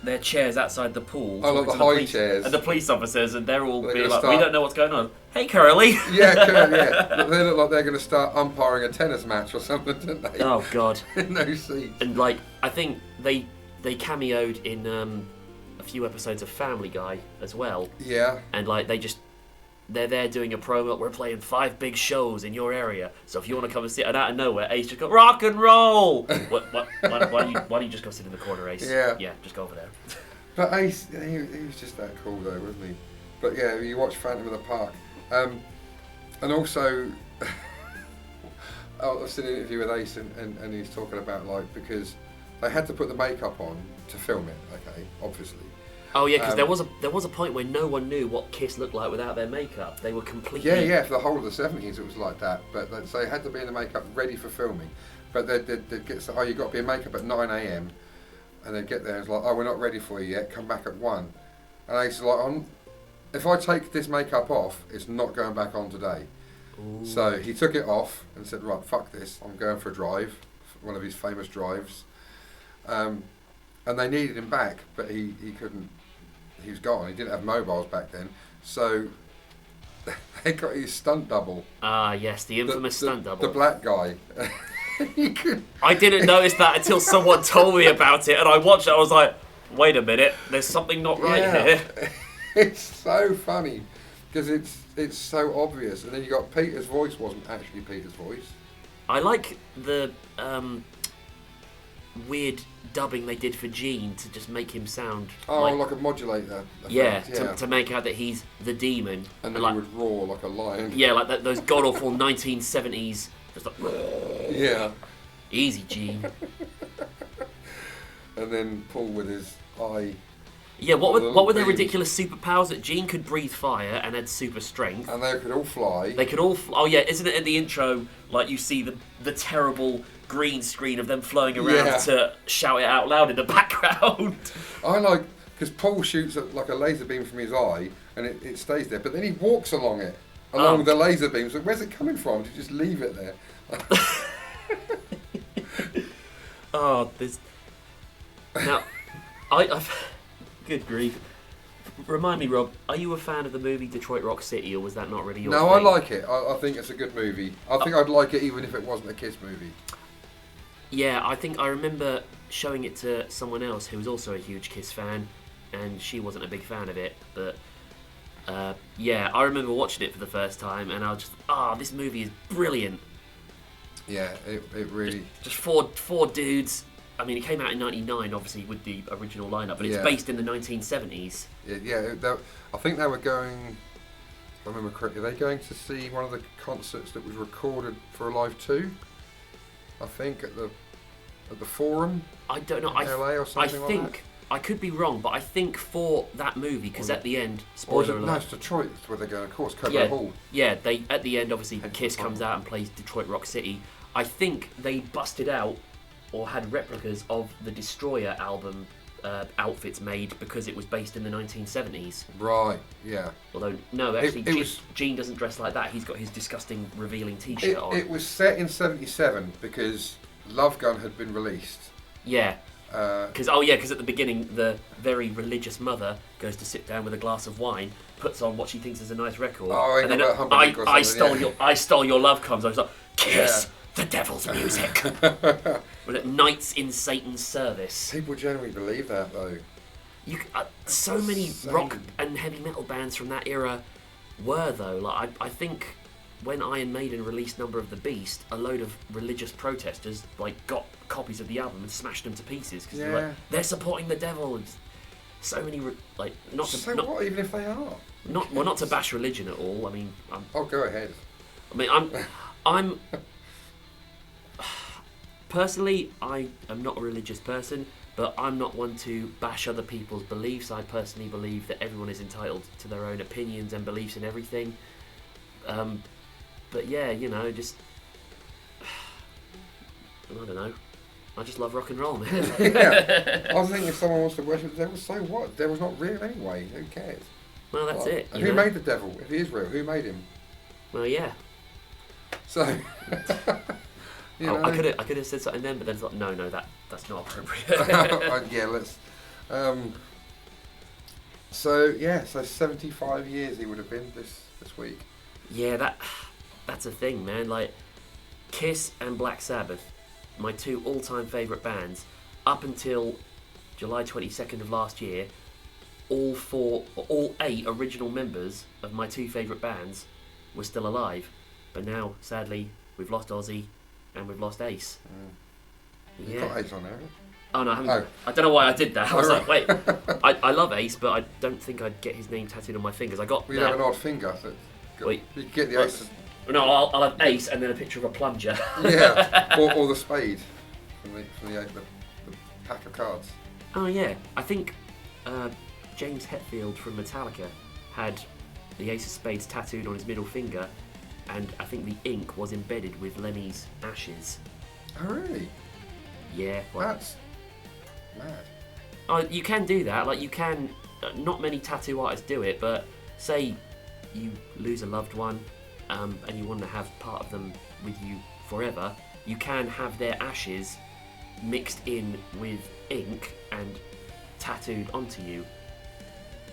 their chairs outside the pool. Oh, like the high chairs. And the police officers, and they're all being like, we don't know what's going on. Hey, Curly. Yeah, yeah. They look like they're going to start umpiring a tennis match or something, don't they? Oh, God. No seats. And, like, I think they cameoed in a few episodes of Family Guy as well. Yeah. And, like, they're there doing a promo. We're playing 5 big shows in your area, so if you want to come and sit, and out of nowhere, Ace just go rock and roll. Why don't you just go sit in the corner, Ace? Yeah, just go over there. But Ace, he was just that cool though, wasn't he? But yeah, you watch Phantom of the Park, and also I've seen an interview with Ace, and he's talking about, like, because they had to put the makeup on to film it. Okay, obviously. Oh yeah, because there was a point where no one knew what Kiss looked like without their makeup. They were completely... Yeah, for the whole of the 70s it was like that. But so they had to be in the makeup ready for filming. But they'd get, oh, you've got to be in makeup at 9 a.m. And they'd get there and it's like, oh, we're not ready for you yet, come back at 1. And Ace is like, if I take this makeup off, it's not going back on today. Ooh. So he took it off and said, right, fuck this, I'm going for a drive, one of his famous drives. And they needed him back, but he couldn't. He was gone. He didn't have mobiles back then, so they got his stunt double. Ah, yes, the infamous stunt double. The black guy. I didn't notice that until someone told me about it, and I watched it. I was like, "Wait a minute, there's something not right here." It's so funny because it's so obvious, and then you got Peter's voice wasn't actually Peter's voice. I like the weird dubbing they did for Gene to just make him sound like a modulator effect, to make out that he's the demon, and then he would roar like a lion. Yeah, like those god awful 1970s. Just like, yeah, easy, Gene. And then Paul with his eye. Yeah, what were the ridiculous superpowers that Gene could breathe fire and had super strength, and they could all fly. They could all. Oh yeah, isn't it in the intro like you see the terrible green screen of them flowing around to shout it out loud in the background? I like because Paul shoots like a laser beam from his eye and it stays there, but then he walks along the laser beam. So where's it coming from? To just leave it there. There's now I've good grief. Remind me, Rob, are you a fan of the movie Detroit Rock City, or was that not really your thing? No, I like it. I think it's a good movie. I think I'd like it even if it wasn't a Kiss movie. Yeah, I think I remember showing it to someone else who was also a huge Kiss fan, and she wasn't a big fan of it. But I remember watching it for the first time, and I was just, this movie is brilliant. Yeah, it really... Just four dudes. I mean, it came out in '99, obviously, with the original lineup, but it's based in the 1970s. I think they were going, if I remember correctly, are they going to see one of the concerts that was recorded for Alive 2? I think at the Forum. I don't know. LA or something like that. I could be wrong, but I think for that movie, because at the end, spoiler alert. No, it's Detroit. That's where they're going. Of course, Cobo Hall. Yeah, they at the end, obviously, Kiss comes out and plays Detroit Rock City. I think they busted out or had replicas of the Destroyer album outfits made because it was based in the 1970s. Right, yeah. Although, no, actually, Gene doesn't dress like that. He's got his disgusting revealing t-shirt on. It was set in 77 because Love Gun had been released. Yeah. Because at the beginning, the very religious mother goes to sit down with a glass of wine, puts on what she thinks is a nice record, and then I stole your love comes. I was like, Kiss. Yeah. The devil's music. Knights in Satan's service. People generally believe that, though. So many rock and heavy metal bands from that era were, though. Like I think when Iron Maiden released Number of the Beast, a load of religious protesters got copies of the album and smashed them to pieces because they're supporting the devil. And so many what? Even if they are. Not to bash religion at all. I mean, go ahead. I mean, I'm. Personally, I am not a religious person, but I'm not one to bash other people's beliefs. I personally believe that everyone is entitled to their own opinions and beliefs in everything. But yeah, just... I don't know. I just love rock and roll, man. I was thinking if someone wants to worship the devil, so what? The devil's not real anyway. Who cares? Well, that's it. And who made the devil? If he is real, who made him? Well, yeah. So... I could have said something then, but then thought, no, that's not appropriate. Yeah, let's. So 75 years he would have been this week. Yeah, that's a thing, man. Like Kiss and Black Sabbath, my two all-time favourite bands, up until July 22nd of last year, all 8 original members of my two favourite bands were still alive. But now, sadly, we've lost Ozzy. And we've lost Ace. You've got Ace on there, haven't you? Oh no, I haven't. I don't know why I did that. I was like, wait, I love Ace, but I don't think I'd get his name tattooed on my fingers. You have an odd finger. Wait, you can get the Ace. No, I'll have Ace and then a picture of a plunger. Yeah, or the spade from the pack of cards. Oh yeah, I think James Hetfield from Metallica had the Ace of Spades tattooed on his middle finger. And I think the ink was embedded with Lemmy's ashes. Oh, really? Yeah. That's mad. Oh, you can do that. Like, you can... not many tattoo artists do it, but say you lose a loved one and you want to have part of them with you forever, you can have their ashes mixed in with ink and tattooed onto you.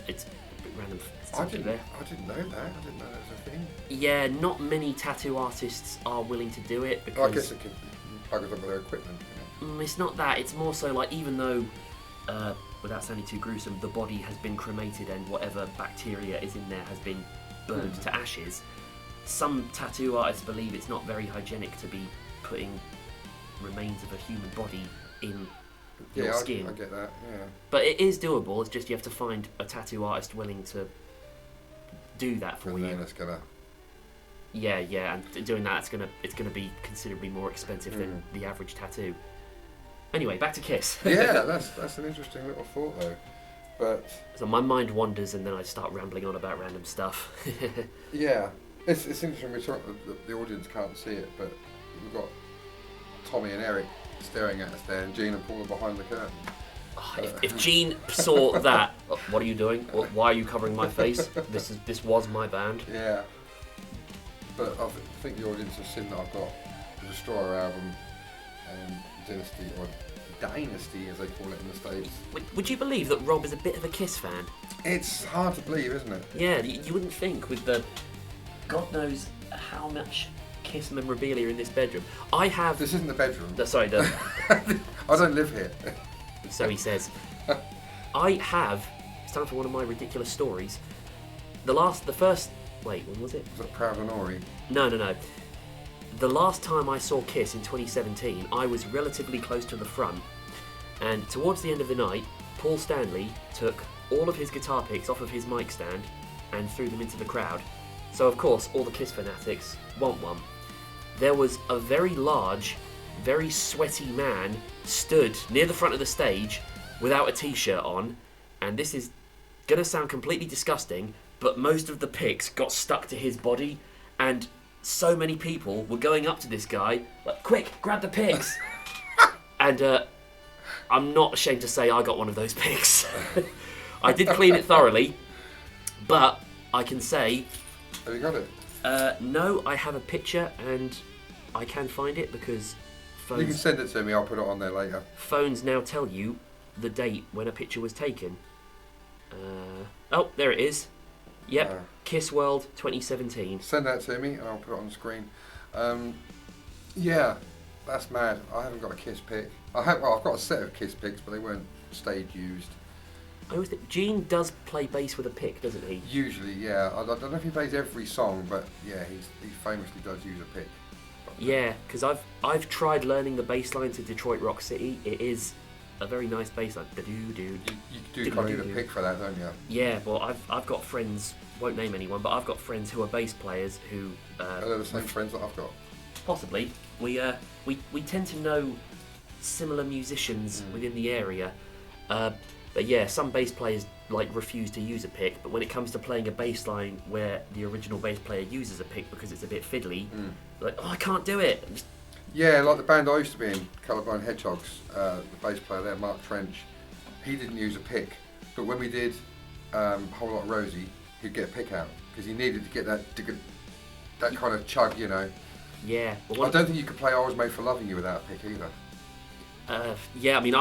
It's a bit random. I didn't know that. I didn't know that was a thing. Yeah, not many tattoo artists are willing to do it because... I guess it could plug it up with their equipment. It's not that. It's more so like, even though, without sounding too gruesome, the body has been cremated and whatever bacteria is in there has been burned to ashes, some tattoo artists believe it's not very hygienic to be putting remains of a human body in your skin. I get that. Yeah. But it is doable. It's just you have to find a tattoo artist willing to do that for And you. then it's gonna. Yeah, and doing that, it's gonna be considerably more expensive than the average tattoo. Anyway, back to Kiss. Yeah, that's an interesting little thought though. But so my mind wanders, and then I start rambling on about random stuff. yeah, it's interesting. The audience can't see it, but we've got Tommy and Eric staring at us there, and Gene and Paul are behind the curtain. If Gene saw that, what are you doing? Why are you covering my face? This was my band. Yeah, but I think the audience has seen that I've got the Destroyer album and Dynasty, or Dynasty as they call it in the States. Would you believe that Rob is a bit of a Kiss fan? It's hard to believe, isn't it? Yeah, you wouldn't think with the God knows how much Kiss memorabilia in this bedroom. I have. This isn't the bedroom. Sorry, I don't live here. So he says. I have. It's time for one of my ridiculous stories. Wait, when was it? Was it Proud and Ori? No. The last time I saw Kiss in 2017, I was relatively close to the front, and towards the end of the night, Paul Stanley took all of his guitar picks off of his mic stand and threw them into the crowd. So of course, all the Kiss fanatics want one. There was a very large, very sweaty man stood near the front of the stage without a t-shirt on, and this is gonna sound completely disgusting, but most of the picks got stuck to his body, and so many people were going up to this guy, like, quick, grab the picks! And I'm not ashamed to say I got one of those picks. I did clean it thoroughly, but I can say... Have you got it? No, I have a picture, and I can find it because phones... You can send it to me, I'll put it on there later. Phones now tell you the date when a picture was taken. Oh, there it is. Yep, Kiss World 2017. Send that to me and I'll put it on the screen. Yeah, that's mad. I haven't got a Kiss pick. I've got a set of Kiss picks, but they weren't stage used. I always think Gene does play bass with a pick, doesn't he? Usually, yeah. I don't know if he plays every song, but yeah, he famously does use a pick. Yeah, because I've tried learning the bass line to Detroit Rock City. It is a very nice bass line. You do kind of need a pick for that, don't you? Yeah, well, I've got friends, won't name anyone, but I've got friends who are bass players who... Are they the same friends that I've got? Possibly. We tend to know similar musicians within the area. But yeah, some bass players refuse to use a pick, but when it comes to playing a bass line where the original bass player uses a pick because it's a bit fiddly, I can't do it. Yeah, like the band I used to be in, Colourblind Hedgehogs, the bass player there, Mark Trench, he didn't use a pick, but when we did Whole Lot of Rosie, he'd get a pick out because he needed to get that kind of chug, you know. Yeah. Well, I don't think you could play I Was Made for Loving You without a pick either. Yeah, I mean,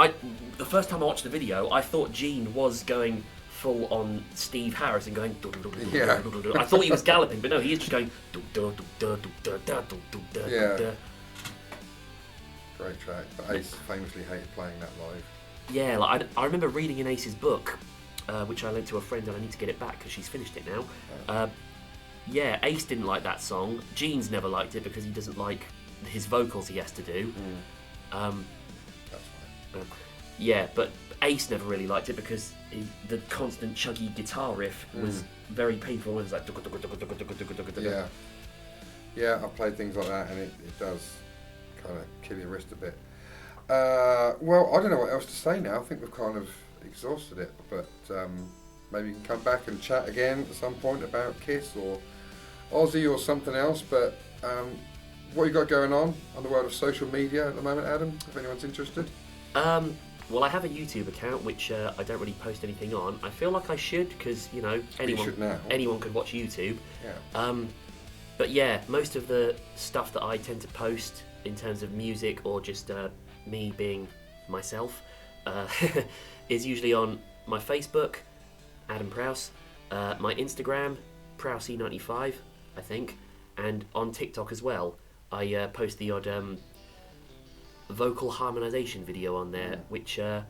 the first time I watched the video, I thought Gene was going full on Steve Harris and going. Yeah. I thought he was galloping, but no, he is just going. Yeah. Great track, but Ace famously hated playing that live. Yeah, I remember reading in Ace's book, which I lent to a friend, and I need to get it back because she's finished it now. Yeah, Ace didn't like that song. Gene's never liked it because he doesn't like his vocals he has to do. That's fine. Yeah, but Ace never really liked it because the constant chuggy guitar riff was very painful. It was like... Yeah, I've played things like that and it does kind of kill your wrist a bit. Well, I don't know what else to say now. I think we've kind of exhausted it, but maybe you can come back and chat again at some point about Kiss or Ozzy or something else. But what you got going on the world of social media at the moment, Adam, if anyone's interested? Well, I have a YouTube account which I don't really post anything on. I feel like I should because, you know, anyone could watch YouTube. Yeah. But yeah, most of the stuff that I tend to post in terms of music or just me being myself is usually on my Facebook, Adam Prowse, my Instagram, Prowse95, I think, and on TikTok as well. I post the odd vocal harmonisation video on there, which at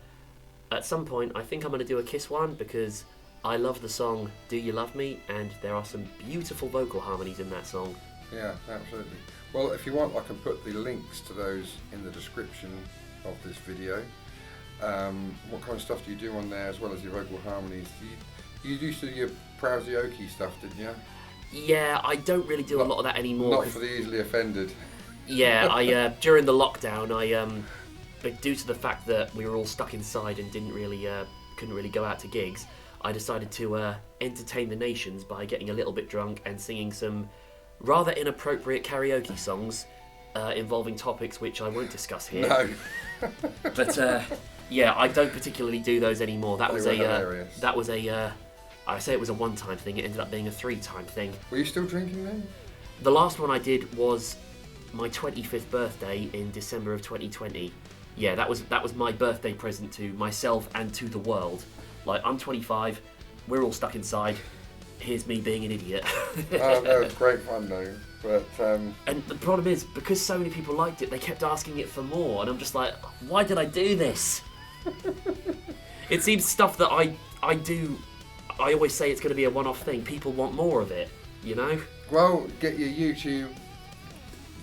some point I think I'm going to do a Kiss one because I love the song Do You Love Me, and there are some beautiful vocal harmonies in that song. Yeah, absolutely. Well, if you want, I can put the links to those in the description of this video. What kind of stuff do you do on there as well as your vocal harmonies? You used to do your Prowse stuff, didn't you? Yeah, I don't really do a lot of that anymore. Not for the easily offended. Yeah, I during the lockdown, but due to the fact that we were all stuck inside and couldn't really go out to gigs, I decided to entertain the nations by getting a little bit drunk and singing some rather inappropriate karaoke songs involving topics which I won't discuss here. No. But yeah, I don't particularly do those anymore. That was hilarious. I say it was a one-time thing. It ended up being a 3-time thing. Were you still drinking then? The last one I did was my 25th birthday in December of 2020. Yeah, that was my birthday present to myself and to the world. Like, I'm 25, we're all stuck inside. Here's me being an idiot. Oh, that was great fun though. But and the problem is, because so many people liked it, they kept asking it for more, and I'm just like, why did I do this? It seems stuff that I do. I always say it's going to be a one-off thing. People want more of it, you know? well, get your YouTube.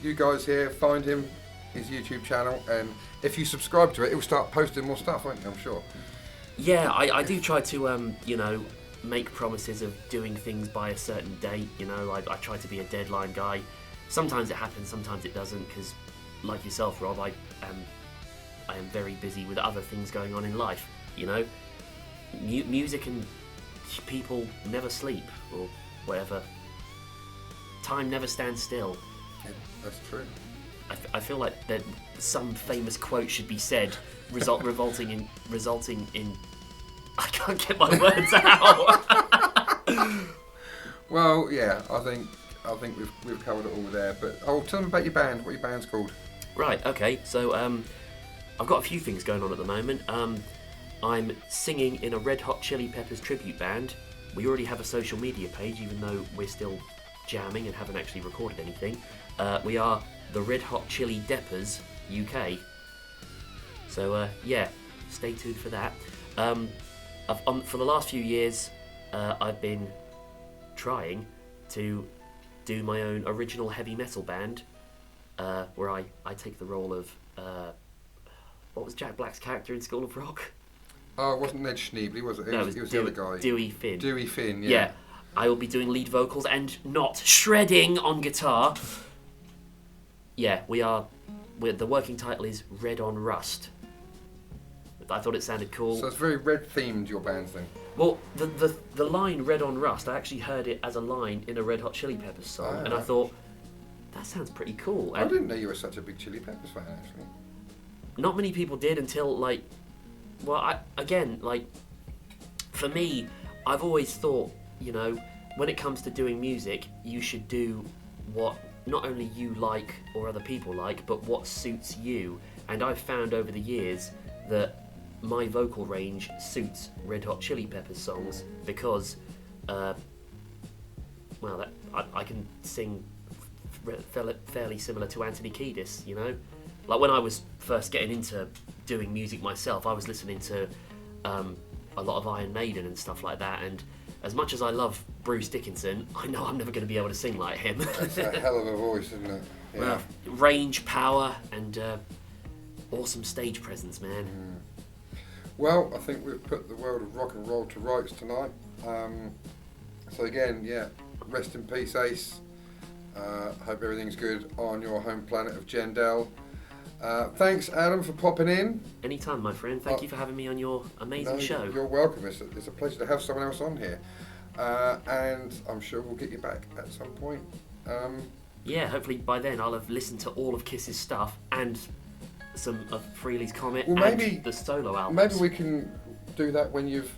You guys here, find him, his YouTube channel, and if you subscribe to it, he'll start posting more stuff, won't you? I'm sure. Yeah, I do try to, you know, make promises of doing things by a certain date. You know, I try to be a deadline guy. Sometimes it happens, sometimes it doesn't, because, like yourself, Rob, I am very busy with other things going on in life. You know, music and people never sleep, or whatever. Time never stands still. Yeah, that's true. I feel like that some famous quote should be said, resulting in. I can't get my words out. Well, yeah, I think we've covered it all there. But tell them about your band. What your band's called? Right. Okay. So I've got a few things going on at the moment. I'm singing in a Red Hot Chili Peppers tribute band. We already have a social media page, even though we're still jamming and haven't actually recorded anything. We are the Red Hot Chili Deppers UK. So yeah, stay tuned for that. For the last few years, I've been trying to do my own original heavy metal band, where I take the role of what was Jack Black's character in School of Rock? Oh, it wasn't Ned Schneebly, was it? No, it was the other guy. Dewey Finn. Dewey Finn, yeah. Yeah, I will be doing lead vocals and not shredding on guitar. Yeah, the working title is Red on Rust. I thought it sounded cool. So it's very red themed, your band's thing. Well, the line Red on Rust, I actually heard it as a line in a Red Hot Chili Peppers song, and I thought, that sounds pretty cool. And I didn't know you were such a big Chili Peppers fan, actually. not many people did until, like, well, for me, I've always thought, you know, when it comes to doing music, you should do what not only you like or other people like, but what suits you. And I've found over the years that my vocal range suits Red Hot Chili Peppers songs because, I can sing fairly similar to Anthony Kiedis, you know? Like, when I was first getting into doing music myself, I was listening to a lot of Iron Maiden and stuff like that, and as much as I love Bruce Dickinson, I know I'm never going to be able to sing like him. That's a hell of a voice, isn't it? Yeah. Well, range, power, and awesome stage presence, man. Well, I think we've put the world of rock and roll to rights tonight. So again, yeah, rest in peace, Ace. Hope everything's good on your home planet of Jendell. Thanks, Adam, for popping in. Anytime, my friend. Thank you for having me on your amazing show. You're welcome. It's a pleasure to have someone else on here. And I'm sure we'll get you back at some point. Yeah, hopefully by then I'll have listened to all of Kiss's stuff and some of Frehley's Comet and the solo albums. Maybe we can do that when you've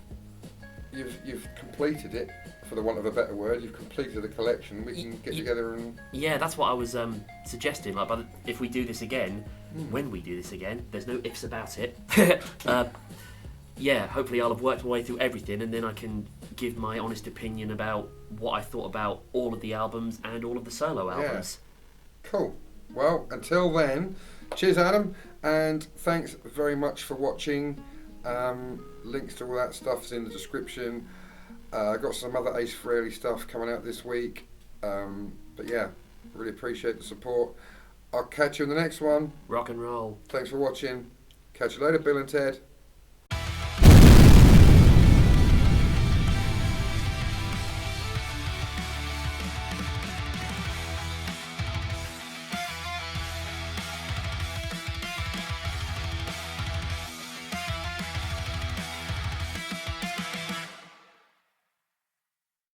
completed it, for the want of a better word. You've completed the collection. We can get together and... Yeah, that's what I was suggesting. Like, if we do this again, when we do this again, there's no ifs about it. Yeah, hopefully I'll have worked my way through everything, and then I can give my honest opinion about what I thought about all of the albums and all of the solo albums. Yeah. Cool. Well, until then, cheers, Adam, and thanks very much for watching. Links to all that stuff is in the description. I got some other Ace Frehley stuff coming out this week. But yeah, really appreciate the support. I'll catch you in the next one. Rock and roll. Thanks for watching. Catch you later, Bill and Ted.